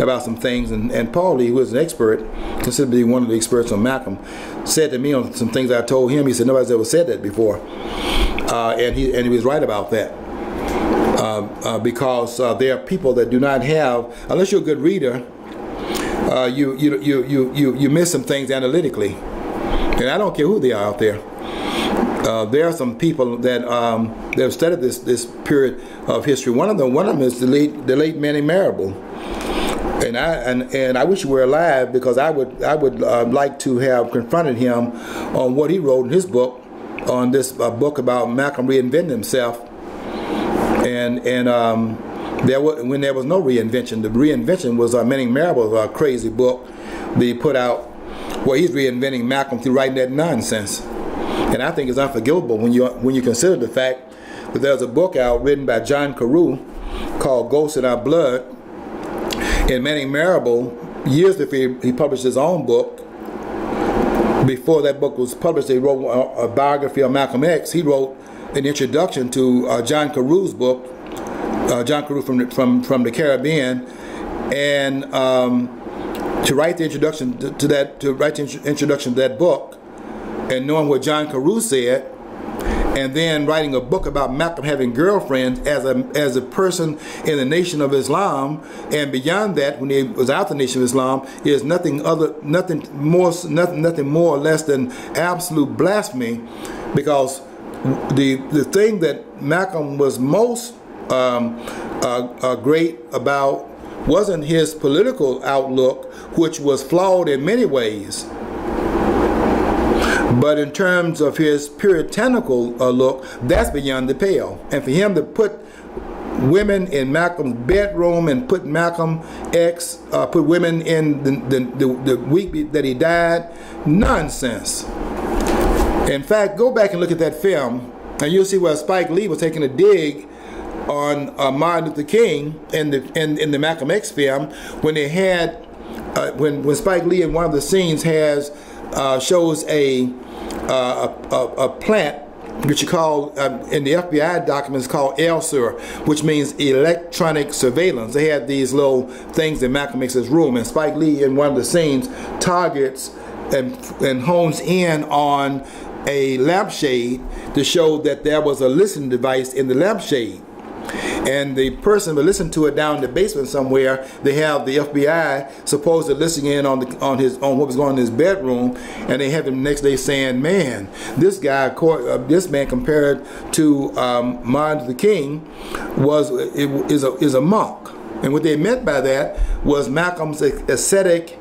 about some things, and Paul Lee, who was an expert, considered to be one of the experts on Malcolm, said to me on some things I told him. He said nobody's ever said that before, and he was right about that, because there are people that do not have, unless you're a good reader, you miss some things analytically, and I don't care who they are out there. There are some people that have studied this period of history. One of them is the late Manny Marable, and I wish he were alive, because I would like to have confronted him on what he wrote in his book, on this book about Malcolm reinventing himself, and when there was no reinvention. The reinvention was Manny Marable's crazy book that he put out, where he's reinventing Malcolm through writing that nonsense. And I think it's unforgivable when you consider the fact that there's a book out written by John Carew called Ghosts in Our Blood. And Manny Marable, years before he published his own book, before that book was published, he wrote a biography of Malcolm X. He wrote an introduction to John Carew's book, John Carew from the Caribbean, and to write the introduction to that book, and knowing what John Carew said, and then writing a book about Malcolm having girlfriends as a person in the Nation of Islam, and beyond that, when he was out the Nation of Islam, is nothing more or less than absolute blasphemy, because the thing that Malcolm was most great about wasn't his political outlook, which was flawed in many ways, but in terms of his puritanical look, that's beyond the pale. And for him to put women in Malcolm's bedroom and put put women in the week that he died, nonsense. In fact, go back and look at that film, and you'll see where Spike Lee was taking a dig on Martin Luther King in the Malcolm X film, when they had when Spike Lee in one of the scenes shows a plant which you call in the FBI documents called ELSUR, which means electronic surveillance. They had these little things in Malcolm X's room, and Spike Lee in one of the scenes targets and hones in on a lampshade to show that there was a listening device in the lampshade. And the person that listened to it down in the basement somewhere, they have the FBI supposedly listening in on what was going on in his bedroom, and they have him the next day saying, "Man, this man compared to Martin Luther King is a monk." And what they meant by that was Malcolm's ascetic,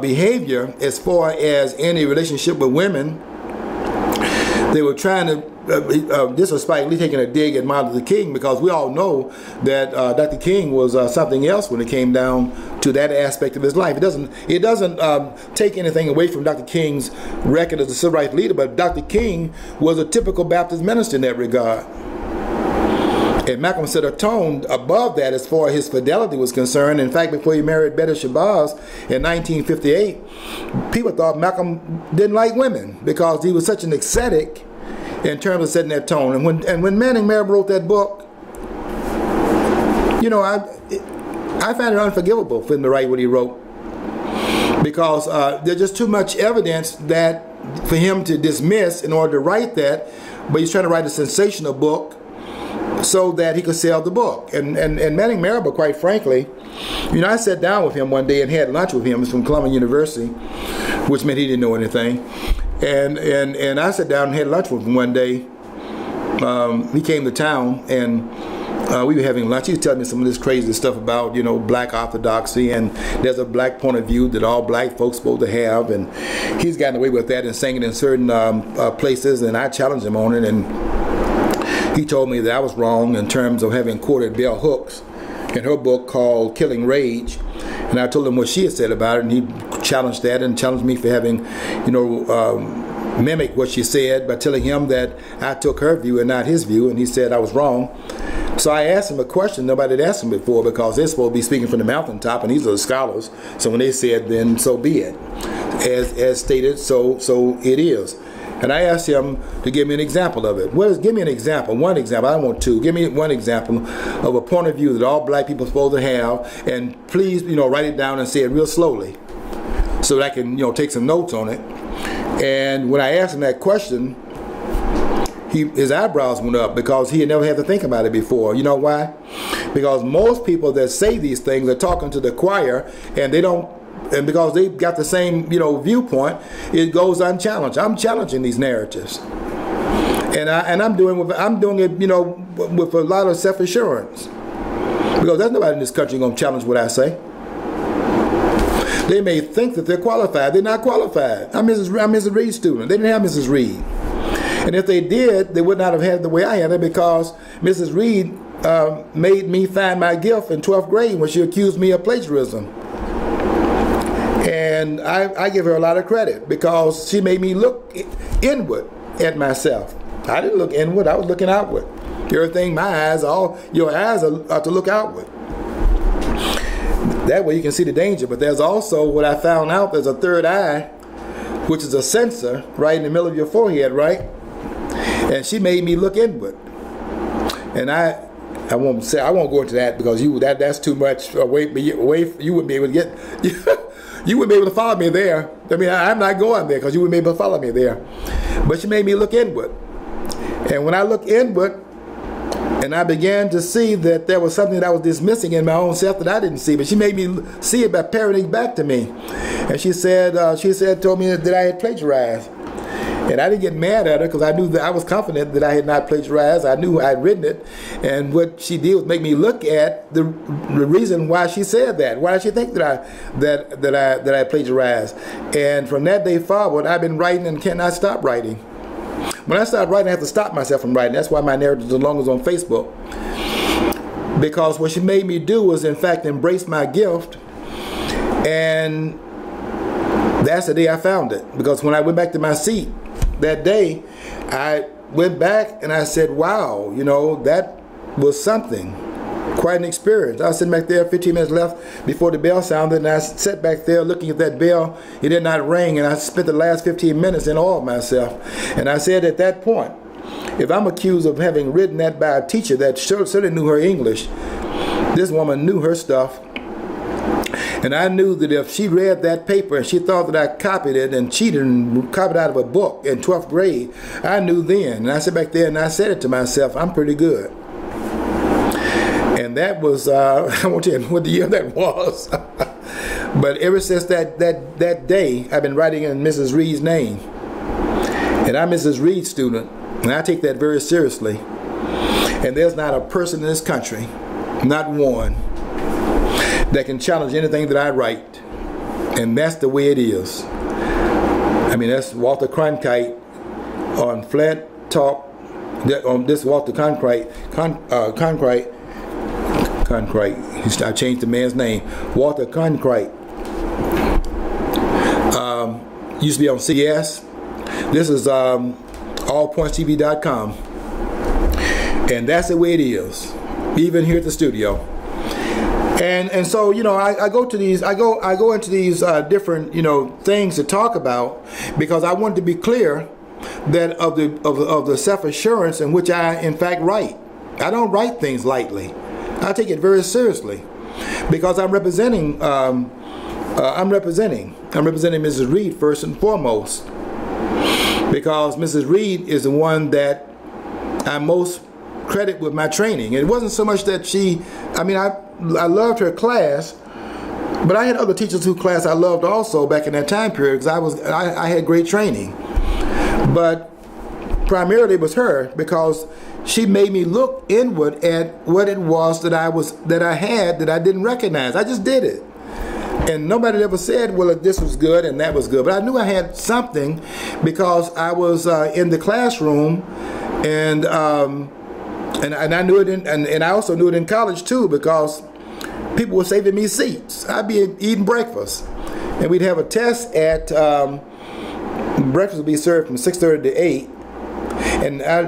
behavior as far as any relationship with women. They were trying to. This was Spike Lee taking a dig at Martin Luther King, because we all know that Dr. King was something else when it came down to that aspect of his life. It doesn't take anything away from Dr. King's record as a civil rights leader, but Dr. King was a typical Baptist minister in that regard. And Malcolm set a tone above that as far as his fidelity was concerned. In fact, before he married Betty Shabazz in 1958, people thought Malcolm didn't like women because he was such an ascetic in terms of setting that tone. And when Manning Marable wrote that book, I find it unforgivable for him to write what he wrote, because there's just too much evidence that for him to dismiss in order to write that. But he's trying to write a sensational book so that he could sell the book. And Manning Marable, quite frankly, I sat down with him one day and had lunch with him. He's from Columbia University, which meant he didn't know anything. And I sat down and had lunch with him one day. He came to town, and we were having lunch. He was telling me some of this crazy stuff about, black orthodoxy, and there's a black point of view that all black folks supposed to have, and he's gotten away with that and saying it in certain places, and I challenged him on it, and he told me that I was wrong in terms of having quoted Bell Hooks in her book called Killing Rage. And I told him what she had said about it, and he challenged that and challenged me for having, mimicked what she said by telling him that I took her view and not his view, and he said I was wrong. So I asked him a question nobody had asked him before, because they're supposed to be speaking from the mountaintop, and these are the scholars. So when they said, then so be it. As stated, so it is. And I asked him to give me an example of it. Give me an example, one example. I don't want two. Give me one example of a point of view that all black people are supposed to have, and please, write it down and say it real slowly, so that I can, take some notes on it. And when I asked him that question, his eyebrows went up, because he had never had to think about it before. You know why? Because most people that say these things are talking to the choir, and they don't. And because they've got the same, viewpoint, it goes unchallenged. I'm challenging these narratives, and I'm doing it, with a lot of self-assurance, because there's nobody in this country going to challenge what I say. They may think that they're qualified. They're not qualified. I'm Mrs. Reed's student. They didn't have Mrs. Reed, and if they did, they would not have had it the way I had it, because Mrs. Reed made me find my gift in 12th grade when she accused me of plagiarism. And I give her a lot of credit, because she made me look inward at myself. I didn't look inward, I was looking outward. Everything, your eyes are to look outward. That way you can see the danger. But there's also, what I found out, there's a third eye, which is a sensor right in the middle of your forehead, right? And she made me look inward. And I I won't go into that because that's too much away. You wouldn't be able to get you wouldn't be able to follow me there. I mean, I'm not going there because you wouldn't be able to follow me there. But she made me look inward, and when I looked inward, and I began to see that there was something that I was dismissing in my own self that I didn't see, but she made me see it by parroting back to me, and she told me that I had plagiarized. And I didn't get mad at her because I knew that I was confident that I had not plagiarized. I knew I had written it, and what she did was make me look at the reason why she said that. Why did she think that I plagiarized? And from that day forward, I've been writing and cannot stop writing. When I start writing, I have to stop myself from writing. That's why my narrative is no longer on Facebook, because what she made me do was, in fact, embrace my gift, and that's the day I found it. Because when I went back to my seat that day, I went back and I said, wow, that was something, quite an experience. I was sitting back there, 15 minutes left before the bell sounded, and I sat back there looking at that bell. It did not ring, and I spent the last 15 minutes in awe of myself. And I said at that point, if I'm accused of having written that by a teacher that certainly knew her English, this woman knew her stuff. And I knew that if she read that paper and she thought that I copied it and cheated and copied out of a book in 12th grade, I knew then. And I sat back there and I said it to myself, I'm pretty good. And that was, I won't tell you what the year that was. But ever since that day, I've been writing in Mrs. Reed's name. And I'm Mrs. Reed's student, and I take that very seriously. And there's not a person in this country, not one, that can challenge anything that I write. And that's the way it is. I mean, that's Walter Cronkite on Flat Talk. On this Walter Cronkite. I changed the man's name. Walter Cronkite. Used to be on CS. This is allpointstv.com. And that's the way it is, even here at the studio. And so, I go into these different, things to talk about, because I want to be clear that of the self-assurance in which I, in fact, write. I don't write things lightly. I take it very seriously, because I'm representing Mrs. Reed first and foremost, because Mrs. Reed is the one that I most credit with my training. It wasn't so much that I loved her class, but I had other teachers whose class I loved also back in that time period, because I had great training. But primarily it was her, because she made me look inward at what it was that I had that I didn't recognize. I just did it. And nobody ever said, well, this was good and that was good. But I knew I had something, because I was in the classroom, and I knew it and I also knew it in college too, because people were saving me seats. I'd be eating breakfast, and we'd have a test at breakfast would be served from 6:30 to 8, and I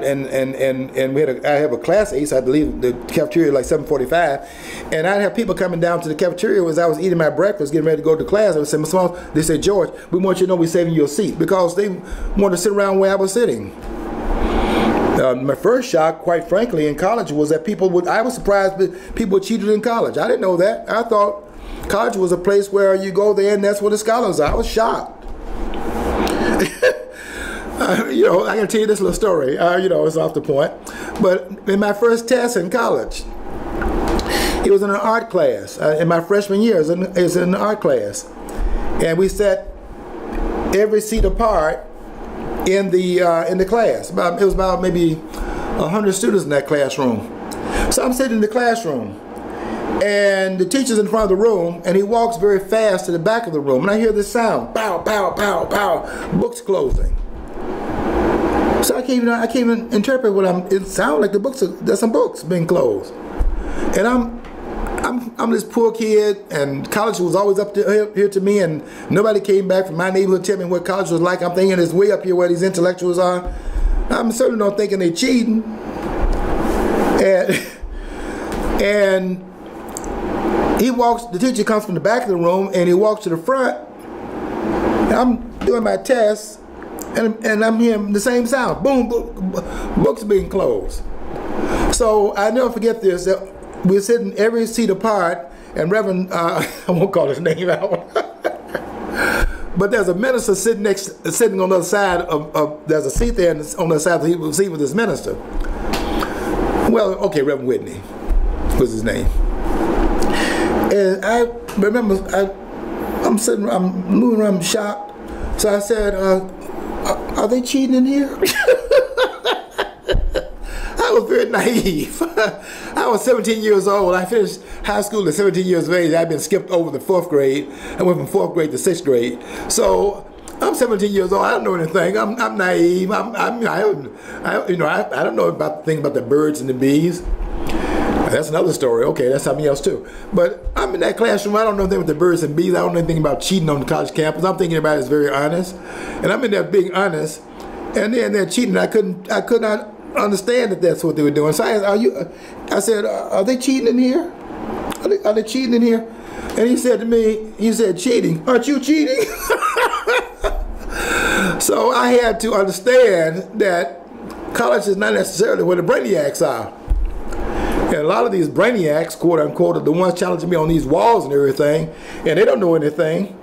have a class 8, so I believe the cafeteria like 7:45, and I'd have people coming down to the cafeteria as I was eating my breakfast, getting ready to go to class. I would say, Ms. Small, they said, George, we want you to know we're saving you a seat, because they wanted to sit around where I was sitting. My first shock, quite frankly, in college was that I was surprised that people cheated in college. I didn't know that. I thought college was a place where you go there and that's where the scholars are. I was shocked. I can tell you this little story. It's off the point. But in my first test in college, it was in an art class. In my freshman year, it was in an art class. And we sat every seat apart in the class. It was about maybe 100 students in that classroom. So I'm sitting in the classroom, and the teacher's in front of the room, and he walks very fast to the back of the room, and I hear this sound, pow, pow, pow, pow, books closing. So I can't even interpret it sounds like there's some books being closed. And I'm this poor kid, and college was always up here to me, and nobody came back from my neighborhood to tell me what college was like. I'm thinking it's way up here where these intellectuals are. I'm certainly not thinking they're cheating. And the teacher comes from the back of the room, and he walks to the front, and I'm doing my test, and I'm hearing the same sound, boom, books being closed. So I never forget this. We're sitting every seat apart, and Reverend, I won't call his name out, but there's a minister sitting on the other side of there's a seat there on the other side of the seat with this minister. Well, okay, Reverend Whitney was his name. And I remember I'm moving around shocked. So I said, are they cheating in here? I was very naive. I was 17 years old. I finished high school at 17 years of age. I'd been skipped over to 4th grade. I went from 4th grade to 6th grade. So I'm 17 years old. I don't know anything. I'm naive. I don't know about things about the birds and the bees. That's another story. Okay, that's something else too. But I'm in that classroom. I don't know anything about the birds and bees. I don't know anything about cheating on the college campus. I'm thinking about it as very honest, and I'm in there being honest. And then they're cheating. I could not understand that that's what they were doing. So I asked, I said, are they cheating in here? Are they cheating in here? And he said to me, cheating. Aren't you cheating? So I had to understand that college is not necessarily where the brainiacs are. And a lot of these brainiacs, quote unquote, are the ones challenging me on these walls and everything, and they don't know anything.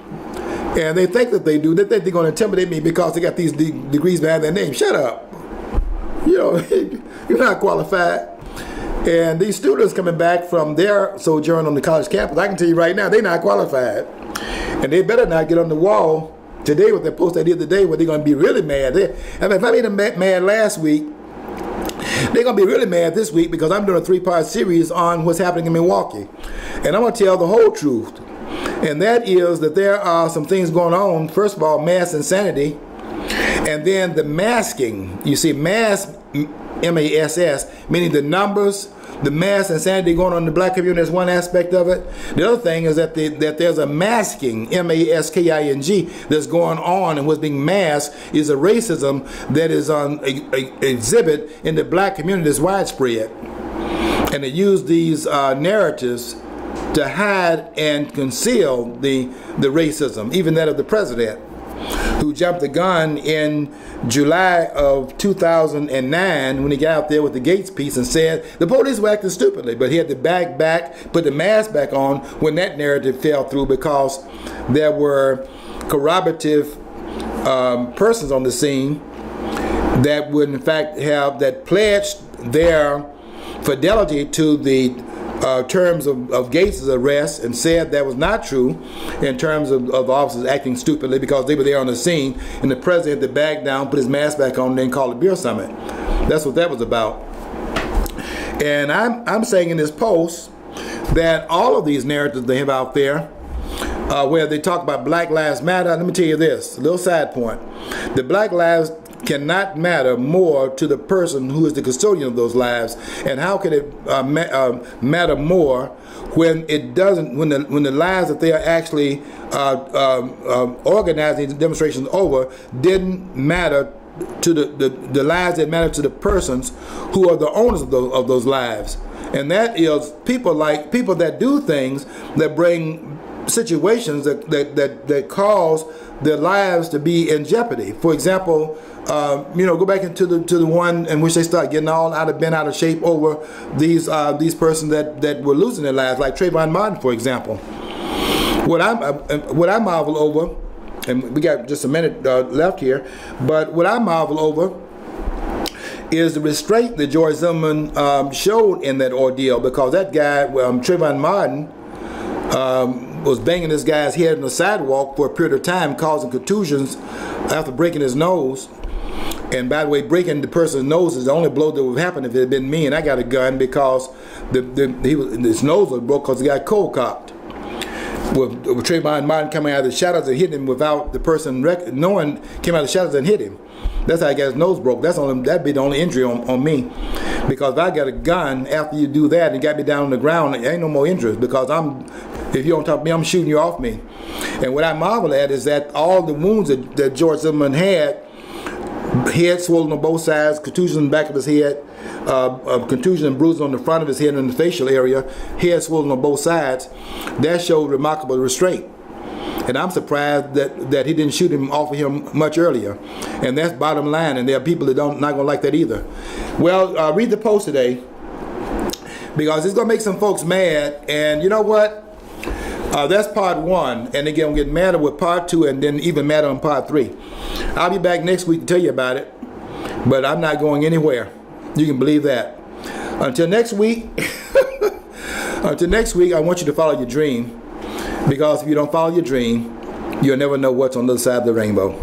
And they think that they do. They think they're going to intimidate me because they got these degrees behind their name. Shut up. You're not qualified. And these students coming back from their sojourn on the college campus, I can tell you right now, they're not qualified. And they better not get on the wall today with their post I did today where they're going to be really mad. If I made them mad last week, they're going to be really mad this week because I'm doing a 3-part series on what's happening in Milwaukee. And I'm going to tell the whole truth. And that is that there are some things going on. First of all, mass insanity. And then the masking. You see, mass, M-A-S-S, meaning the numbers, the mass insanity going on in the black community is one aspect of it. The other thing is that there's a masking, M-A-S-K-I-N-G, that's going on, and what's being masked is a racism that is on exhibit in the black community that's widespread. And they use these narratives to hide and conceal the racism, even that of the president, who jumped the gun in July of 2009 when he got out there with the Gates piece and said the police were acting stupidly, but he had to back, put the mask back on when that narrative fell through because there were corroborative persons on the scene that would in fact that pledged their fidelity to the terms of Gates' arrest and said that was not true in terms of officers acting stupidly because they were there on the scene and the president had to back down, put his mask back on, and then call a beer summit. That's what that was about. And I'm saying in this post that all of these narratives they have out there where they talk about Black Lives Matter, let me tell you this, a little side point. The Black Lives cannot matter more to the person who is the custodian of those lives, and how can it matter more when it doesn't? When the lives that they are actually organizing the demonstrations over didn't matter to the lives that matter to the persons who are the owners of those lives, and that is people that do things that bring situations that cause their lives to be in jeopardy. For example, go back into the one in which they start getting all bent out of shape over these persons that were losing their lives, like Trayvon Martin, for example. What I marvel over, and we got just a minute left here, but what I marvel over is the restraint that George Zimmerman showed in that ordeal, because that guy, Trayvon Martin, was banging this guy's head on the sidewalk for a period of time, causing contusions after breaking his nose. And by the way, breaking the person's nose is the only blow that would have happened if it had been me and I got a gun, because his nose was broke because he got cold cocked. With Trayvon Martin coming out of the shadows and hitting him without the person knowing, came out of the shadows and hit him. That's how I got his nose broke. That'd be the only injury on me. Because if I got a gun after you do that and got me down on the ground, there ain't no more injuries, because if you don't talk to me, I'm shooting you off me. And what I marvel at is that all the wounds that George Zimmerman had, head swollen on both sides, contusion in the back of his head, contusion and bruising on the front of his head and in the facial area, head swollen on both sides, that showed remarkable restraint. And I'm surprised that he didn't shoot him off of him much earlier. And that's bottom line, and there are people that not going to like that either. Well, read the post today. because it's going to make some folks mad. And you know what? That's part 1. And again, we'll get madder with part 2 and then even madder on part 3. I'll be back next week to tell you about it. But I'm not going anywhere. You can believe that. Until next week, I want you to follow your dream. Because if you don't follow your dream, you'll never know what's on the other side of the rainbow.